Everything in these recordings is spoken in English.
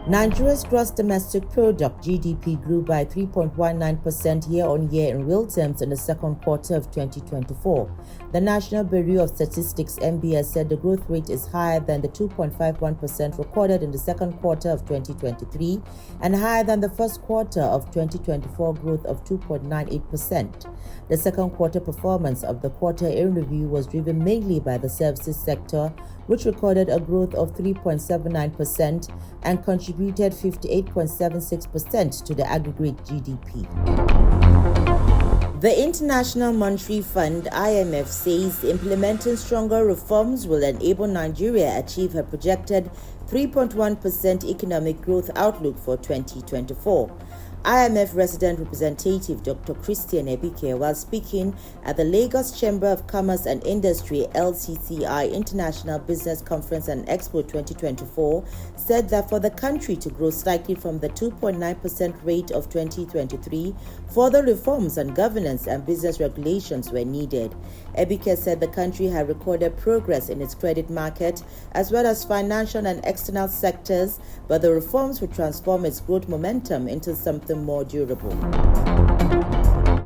Nigeria's gross domestic product (GDP) grew by 3.19% year-on-year in real terms in the second quarter of 2024. The National Bureau of Statistics (NBS) said the growth rate is higher than the 2.51% recorded in the second quarter of 2023 and higher than the first quarter of 2024 growth of 2.98%. The second quarter performance of the quarter in review was driven mainly by the services sector, which recorded a growth of 3.79% and contributed 58.76% to the aggregate GDP. The International Monetary Fund (IMF) says implementing stronger reforms will enable Nigeria achieve her projected 3.1% economic growth outlook for 2024. IMF Resident Representative Dr. Christian Ebike, while speaking at the Lagos Chamber of Commerce and Industry (LCCI) International Business Conference and Expo 2024, said that for the country to grow slightly from the 2.9% rate of 2023, further reforms on governance and business regulations were needed. Ebike said the country had recorded progress in its credit market as well as financial and external sectors, but the reforms would transform its growth momentum into something more durable.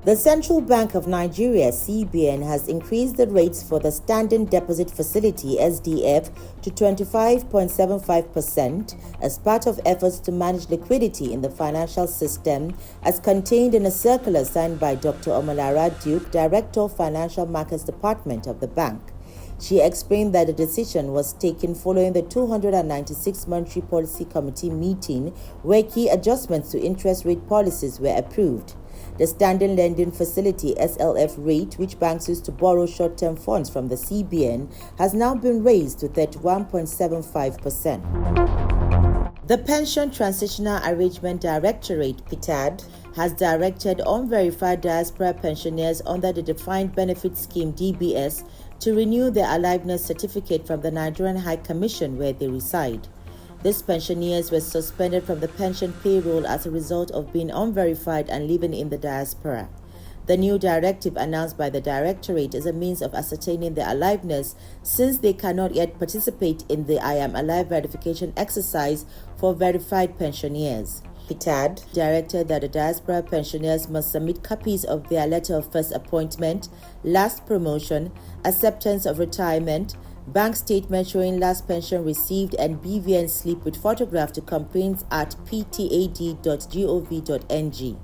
The Central Bank of Nigeria (CBN) has increased the rates for the Standing Deposit Facility (SDF) to 25.75% as part of efforts to manage liquidity in the financial system, as contained in a circular signed by Dr. Omolara Duke, Director of Financial Markets Department of the bank. She explained that the decision was taken following the 296th Monetary Policy Committee meeting, where key adjustments to interest rate policies were approved. The Standing Lending Facility (SLF) rate, which banks use to borrow short-term funds from the CBN, has now been raised to 31.75%. The Pension Transitional Arrangement Directorate (PTAD) has directed unverified diaspora pensioners under the Defined Benefit Scheme (DBS) to renew their aliveness certificate from the Nigerian High Commission where they reside. These pensioners were suspended from the pension payroll as a result of being unverified and living in the diaspora. The new directive announced by the Directorate is a means of ascertaining their aliveness, since they cannot yet participate in the I Am Alive verification exercise for verified pensioners. PTAD directed that the diaspora pensioners must submit copies of their letter of first appointment, last promotion, acceptance of retirement, bank statement showing last pension received, and BVN slip with photograph to complaints@ptad.gov.ng.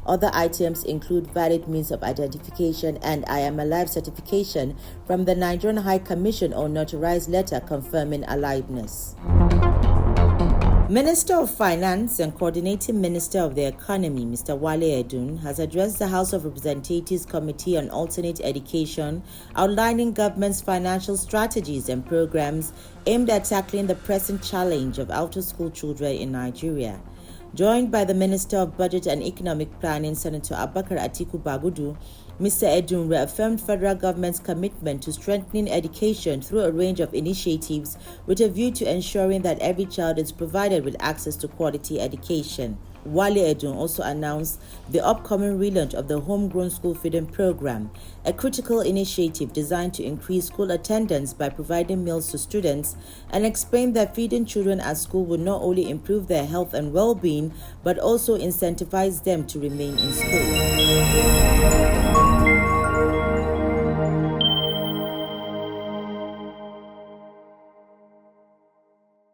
Other items include valid means of identification and I Am Alive certification from the Nigerian High Commission or notarized letter confirming aliveness. Minister of Finance and Coordinating Minister of the Economy, Mr. Wale Edun, has addressed the House of Representatives Committee on Alternate Education, outlining government's financial strategies and programs aimed at tackling the pressing challenge of out-of-school children in Nigeria. Joined by the Minister of Budget and Economic Planning, Senator Abubakar Atiku Bagudu, Mr. Edun reaffirmed federal government's commitment to strengthening education through a range of initiatives with a view to ensuring that every child is provided with access to quality education. Wale Edun also announced the upcoming relaunch of the Homegrown School Feeding Program, a critical initiative designed to increase school attendance by providing meals to students, and explained that feeding children at school would not only improve their health and well-being, but also incentivize them to remain in school.